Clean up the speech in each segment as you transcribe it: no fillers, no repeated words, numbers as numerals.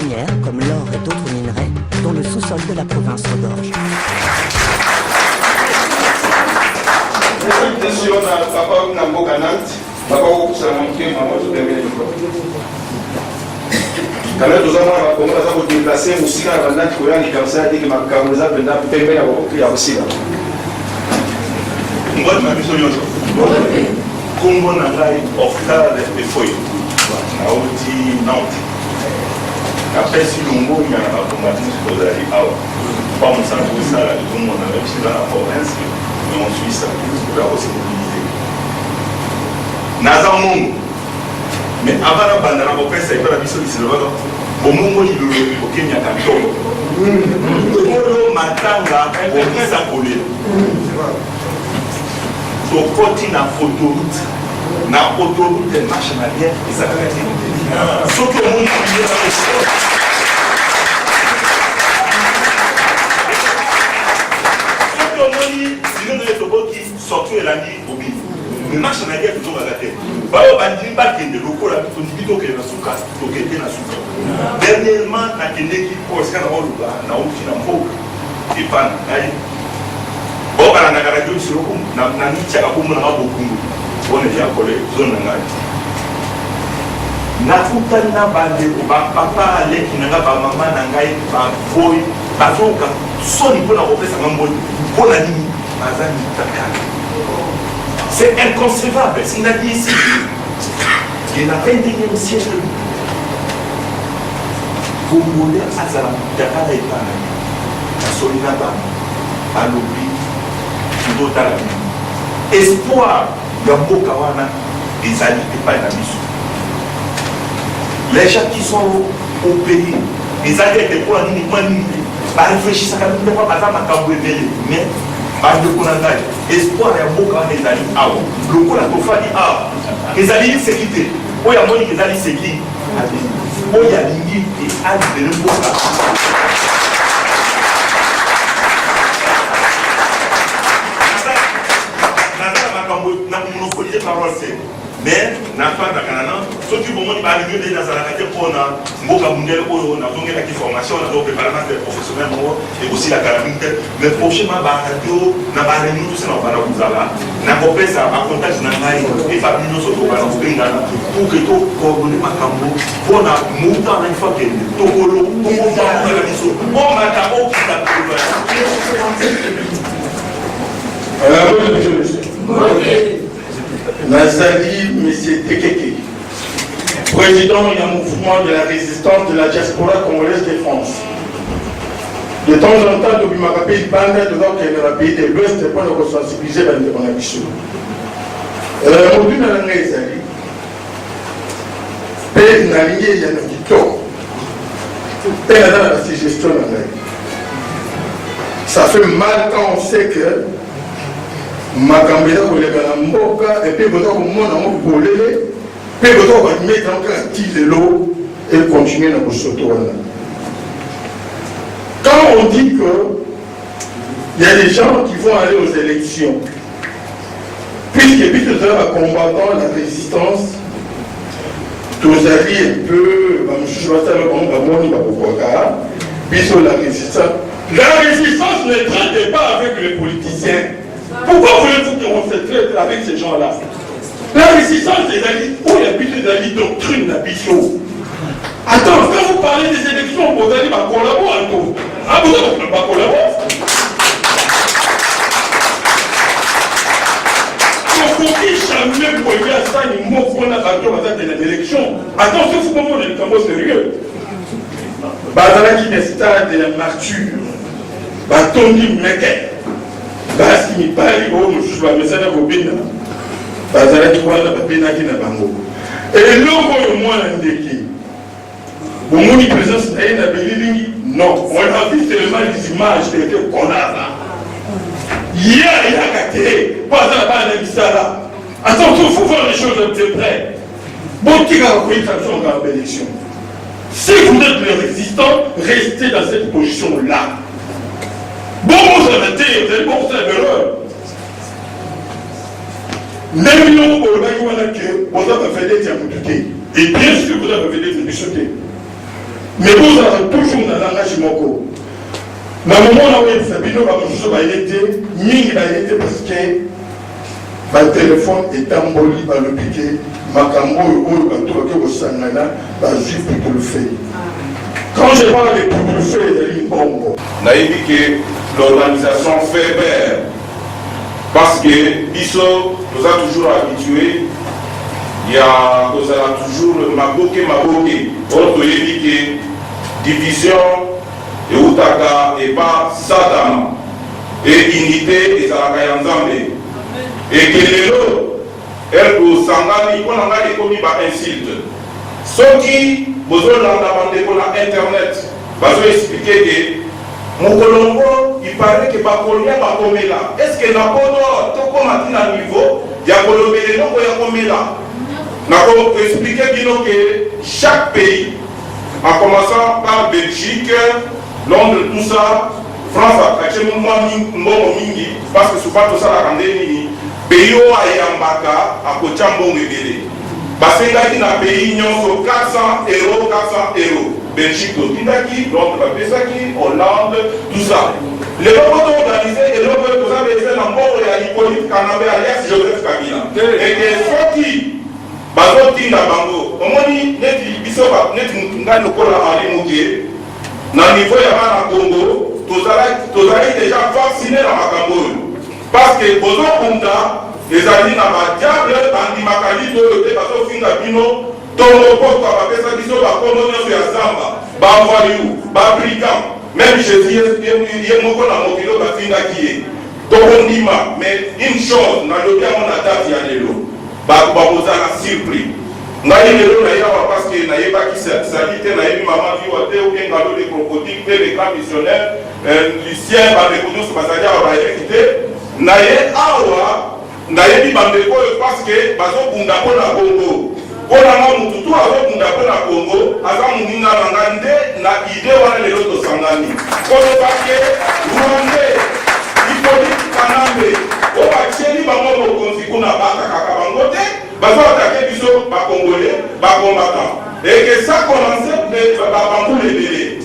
minières comme l'or et d'autres minerais dont le sous-sol de la province regorge. Quand nous avons déplacé, nous avons déplacé, Congo Nangai Octave de Foy, Aouti Nanti. Après, si l'on voit, il y a un automatisme pour aller à pas mon sang pour ça, tout le monde a réussi dans la province, mais en Suisse, pour la possibilité. Naza Mongo. Mais avant la bande, la province, il y a pas la mission ici, le Vado. Au Mongo, il est au Kenya, Kanto. Kolo Matanga, au Kisa Kolé. So côté na autoroute de marche en arrière et ça va être ce que mon surtout la nuit au milieu. Le marche en arrière plutôt bagatelle. Bao bandi bakende loko la plutôt que na suka to kete na suka. Dernièrement na kende ki ko ska na oluba na uti na mboka. Ipan ai bon, on a regardé sur le coup, on a dit que beaucoup on est bien collé, zone ngai. Na kutana bande ba papa ale kinanga ba mama nangai ba boy bazoka soni pour la représentation ngamboni pour la ligne bazani takana. C'est inconcevable, c'est n'a dit ici. Il n'a pas été au siècle. Congolais azala takana ipana. Solina ba alobi espoir de Bokawana des alliés et pas la mission. Les gens qui sont au pays, les alliés étaient pour la ligne, réfléchissent à la mais espoir de Bokawana des alliés. Le coup la tofa dit les alliés sécurité. Il y a des alliés sécurité. Il y a des alliés et alliés de mais n'a pas d'accord. Ceux qui vont arriver dans la catégorie pour na mboka mundial ou na donner la formation na donc préparation des professionnels et aussi la caractère mais prochainement ba radio na ba réunion tout ça na ba kuzala na kopesa ba contact na ngai et famille nous autres ba ngana pour que tout coordonner makambo pour na monta na fois que tokolo to monta na biso bon matabo qui t'a Nazali M. Tekeke, président du mouvement de la résistance de la diaspora congolaise de France. De temps en temps, depuis ma pays de bande, de voir qu'il y a un pays de l'Ouest pour nous sensibiliser dans les connexions. Aujourd'hui, dans la Nazali, pays n'a lié, il y a un petit tort. Pays n'a pas la suggestion. Ça fait mal quand on sait que Makambela kolega na mboka et puis boto ko mona mo bolele puis boto ko mettre en quantité l'eau et continuer na kosoto wana. Quand on dit que il y a des gens qui vont aller aux élections puisque puis tout ça combattant la résistance tous alliés un peu je vais faire bon bamoni bakoka biso la résistance ne traite pas avec les politiciens. Pourquoi voulez-vous qu'on se traite avec ces gens-là? La résistance des alliés, où il y a plus des alliés doctrine d'ambition. Attends, quand vous parlez des élections, vous allez collaborer un peu. Ah, vous ne pouvez pas collaborer. On ne peut jamais pour y à ça, il mot qu'on a battu à l'élection. Attends, c'est comment on est comme sérieux. Bazala qui est stade de la martyre. Batondi Meke. Parce qu'il n'y a pas de message à vos bines. Bazala qui voit la bine à qui n'a pas mot. Et l'homme au moins un déki. Au moins une présence n'a rien à bénir. Non, on a vu seulement les images qu'on a là. Hier, il a gâté. Pas à la base de l'Issala. Attends, il faut voir les choses de près. Bon, qui a reconnu sa chance dans la bénédiction. Si vous êtes les résistants, restez dans cette position-là. Bon, vous avez été, vous avez bon, vous avez l'heure. N'aimions pas le que vous avez fait des diamants. Et bien sûr, vous avez fait des bichotés. Mais vous avez toujours dans la langage moko. Dans le moment où Sabino va me été, ni il a été parce que le téléphone est emboli par le piqué, ma cambo ou un tour que vous sangana, va juste pour le faire. Quand je parle de pour le faire, il y a une bombe. Naïbi que l'organisation fait peur. Parce que Bisso nous a toujours habitués. Il y a toujours Maboke. Autre que division et Outaka et pas Sadam. Et unité et Zarakayanzambe. Et que les lots, elle vous s'engage, on en a commis par insulte. Ceux qui, vous avez demandé pour Internet, vous expliquer que mon Colombo, il paraît que Bakolia va tomber là. Est-ce que n'a pas de niveau, il y a Colombo et non, il y a tomber là. Nous avons expliqué que chaque pays, en commençant par Belgique, Londres, tout ça, France a attaqué Mingi, parce que souvent tout ça a rendu Mingi, pays où il y a un baka, à côté de Mbongi. Parce que dans un pays, il y a 400 €. Belgique, Londres, Hollande, tout ça. Les robots organisés et les robots vous avez fait dans le monde, il y a Hippolyte Kanabé, alias Joseph Kabila. Et les sorties. Bazoti na bango omoni neti biso ba neti ngai lokola ali muke na niveau ya bana Congo tozali déjà vacciné na makambo parce que bozo kunda ezali na ba diable bandi makali to te bazo finga bino tongo poko ba pesa biso ba kono nyo ya zamba ba voyou ba brigand même Jésus ye moko na mokilo ba finga kié to ndima mais une chose na lobia on date ya lelo Babozana surpris. Naïe le naïa parce que naïe pas qui s'habite naïe maman vie ou te ou bien galop de crocodile les grands missionnaires Lucien va reconnaître ce passage à réalité naïe awa naïe bi bande parce que bazo bunda ko na Congo ona nga mututu azo bunda ko na Congo aza muninga ngande na idée wana le loto sangani kono parce que Rwanda Hippolyte Kanambe o bacheli bango mokonzi kuna baka kaka bango te bazo attaquer biso ba congolais ba combattant et que ça commence de ba bango lebele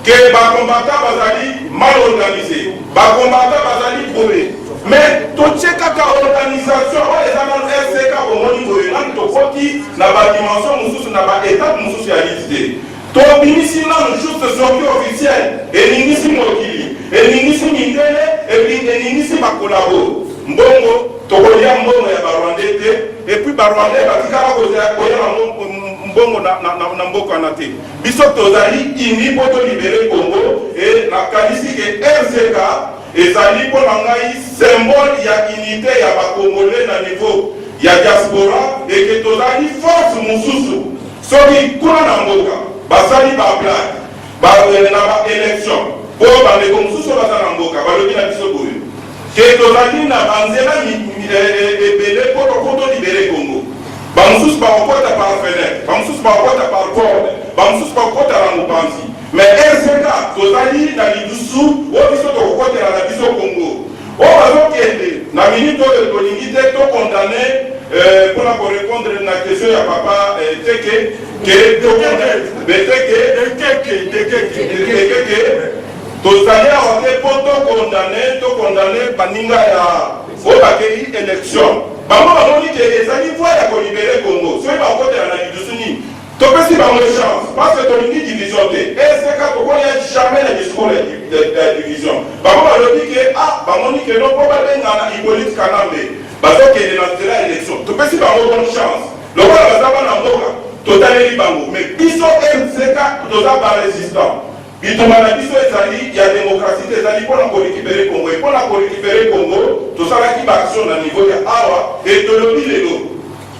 que ba combattant bazali mal organisé ba combattant bazali bourré mais to cheka ka organisation o ezana RCK au monigo en to koti na ba dimension mususu na ba étape mususu ya liste to binisi na juste sortie officielle et ningisi mokili et ningisi mindele et puis ningisi makolabo mbongo tokolia mbongo ya barwandete et puis barwandete batikala koya mbongo na mboko na te biso tozali ini poto libérer Congo et na kalisi ke RCK ezali po na ngai symbole ya unité ya bakongolais na niveau ya diaspora et que tozali force mususu soki kuna na mboka basali ba blague na ba élection po bandeko mususu baza na mboka balobi na biso boye que tozali na banzela ebele poto libérer Congo bamususu bakokota par fenêtre bamususu bakokota par porte bamususu bakokota na mopanzi mais RCK tozali na lidusu oyo biso tokokotela na biso Congo oyo bazokende na minute oyo tolingi te tokondane mpona korépondre na question ya papa teke tozali awa te mpo tokondane baninga ya oyo bakei élection bango bamoni ke ezali voi ya kolibere Congo soki bakokotela na lidusu nini topesi bango chance parce que tolingi division te eseka tokoya jamais na discours ya division bango balobi ke bamoni ke no mpo babengana Hippolyte Kanambe bazokende na nzela ya élection topesi bango bonne chance lokola baza bana mboka totaleli bango mais biso RCK toza barésistant bitumba na biso ezali ya démocratie te ezali mpona korécupere Congo e mpona korécupere Congo tosalaki baaction na niveau ya awa e tolobi lelo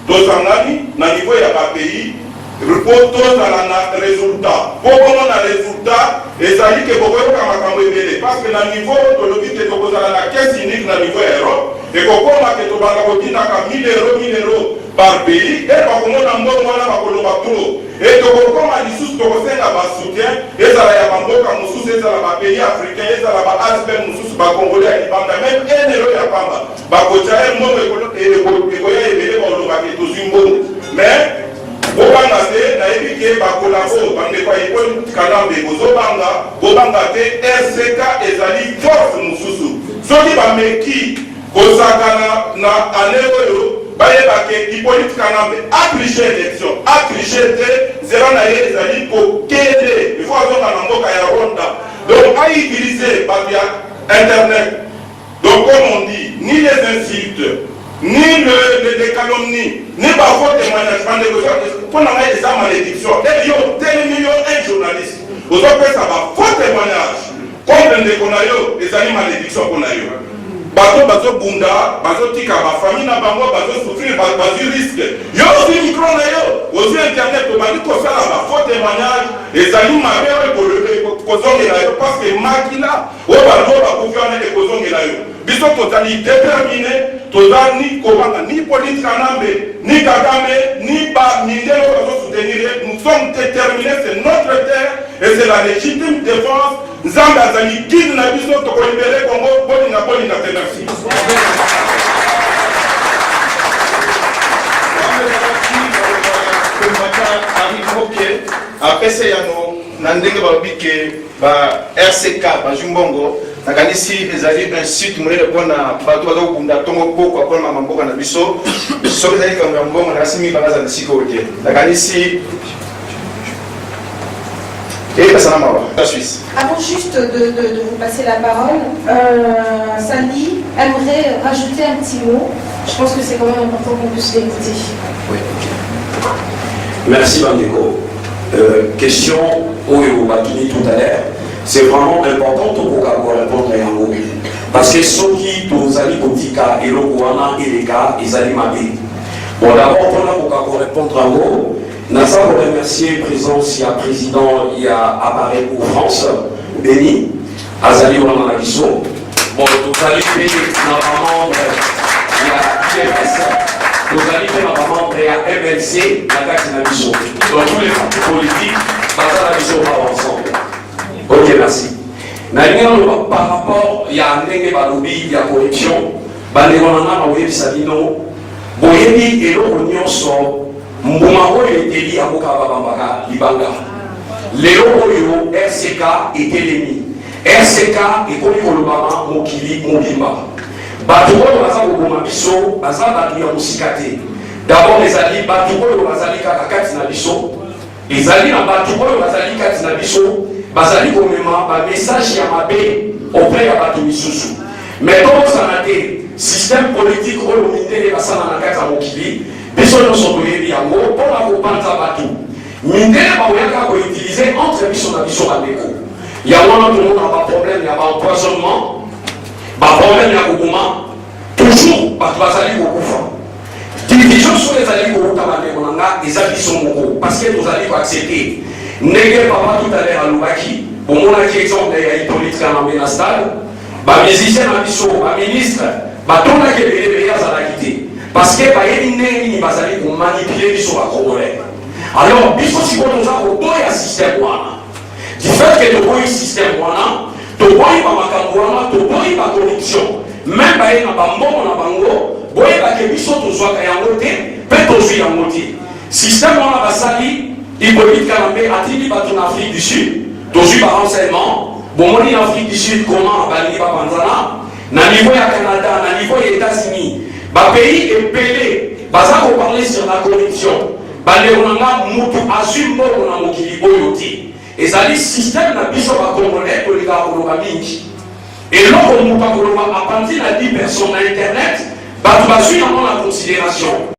tosangani na niveau ya bapays po tozala na résultat po bongo na résultat ezali ke bokoyoka makambo ebele parce que na niveau tolobi ke tokozala na caisse unique na niveau ya Europe ekokoma ke tobanda kotindaka 1000 € par pays e bakomona mbongo wana bakoloba tro e tokokoma lisusu tokosenga basoutien ezala ya bamboka mosusu ezala bapays africain ezala baaspect mosusu bakongole ya libanda même 1 € ya pamba bakotya ye mbongo ekoya ebele balobaka tozwi mbongo mais bobanga te nayebi ke bakolanse oyo bandeko ya Hippolyte Kanambe bozobanga te RCK ezali force mosusu soki bameki kozaka na ane oyo bayebake Hippolyte Kanambe atriche élection atriche te zela na ye ezali kokele il faut azonga na mboka ya Rwanda donc autiliser bato ya internet. Donc comme on dit, ni les insultes, ni les calomnies, ni par faux témoignage, pour nous des malédictions. Et yo, tel million un journaliste. Aux autres, ça va faux témoignage. Comme les animaux malédictions qu'on a eu. Bazo bunda, bazo tika, ba famille na bango, bazo souffrir, bazo risque. Yo aussi micro na yo, aussi internet, bandi ko ça ba faux témoignage, les animaux malheureux pour le kozonge na yo parce que makila, o bando ba confiance les kozonge na yo. Biso totali déterminé, totali ni Kobanga, ni Hippolyte Kanambe, ni Kagame, ni ba Mindelo bazo soutenir. Nous sommes déterminés, c'est notre terre et c'est la légitime défense. Nzambe azali guide na biso to ko libérer Congo boni na te merci. Après c'est yano nandenge babike ba RCK ba Jumbongo nakanisi ezali un site monene pona bato bazo bunda tongo poko pona mamboka na biso soki ezali kanga mbongo na simi bakaza na sikote nakanisi. Et la Suisse. Avant juste de vous passer la parole, Sandy aimerait rajouter un petit mot. Je pense que c'est quand même important qu'on puisse l'écouter. Oui. Merci Bandeko. Question au Batini tout à l'heure. C'est vraiment important pour répondre à Yango. Parce que ceux qui nous allaient Botika et le Gouana et les gars, ils allaient m'habiller. Bon, d'abord, pour répondre à vous. Nasa pour remercier présence, il y a président, il y a appareil pour France, Béni, Azali Ouananagiso. Bon, nous allons faire normalement, il y a PRS, nous allons faire normalement, il y a MLC, la Gatinabiso. Donc tous les partis politiques, Bazanabiso va ensemble. Ok, merci. Maintenant, par rapport, il y a un nègre balobi, il y a corruption, Baléronana, Maouye Sabino, Boyebi et l'Union sont. Mbuma oyo eteli ya boka babambaka libanga lelo oyo RCK etelemi RCK ekomi kolobama mokili mobimba bato oyo baza koboma biso baza bato ya mosika te d'abord ezali bato oyo bazali kaka kati na biso ezali na bato oyo bazali kati na biso bazali komema bamessage ya mabe auprès ya bato misusu mais tokosana te système politique oyo mindele basala na kati ya mokili biso nyonso toyebi yango mpona kopanza bato mindele baoyaka koutilize entre biso na biso bandeko yango wana tomona baproblème ya baempoisonnement baproblème ya koboma toujours bato bazali kokufa division so ezali kouta bandeko na nga eza biso moko parce que tozali koaccepte ndenge papa tout à l'heure alobaki omonaki exemple ya Hippolyte Kanambe na stade bamusicien na biso baministre batondaki ebele ya azalaki te parce que bayebi ndenge nini bazali komanipule biso bacongolais. Alors biso sikoyo toza koboya système wana du fait que toboyi système wana toboyi bamakambo wana toboyi bacorruption même baye na bambongo na bango boyebake biso tozwaka yango te mpe tozwi yango te système wana basali Hippolyte Kanambe atindi bato na Afrique du Sud tozwi barenseignement bomoni na Afrique du Sud comment balingi bapanzana na niveau ya Canada na niveau ya États-Unis pays epelé baza koparler sur la corruption baleonanga mutu azwi mbongo na mokili oyo te ezali système na biso bacongolais tolingaka koloba mingi eloko mutu akoloba apanzi na 10 personnes na internet bato bazwi yango na considération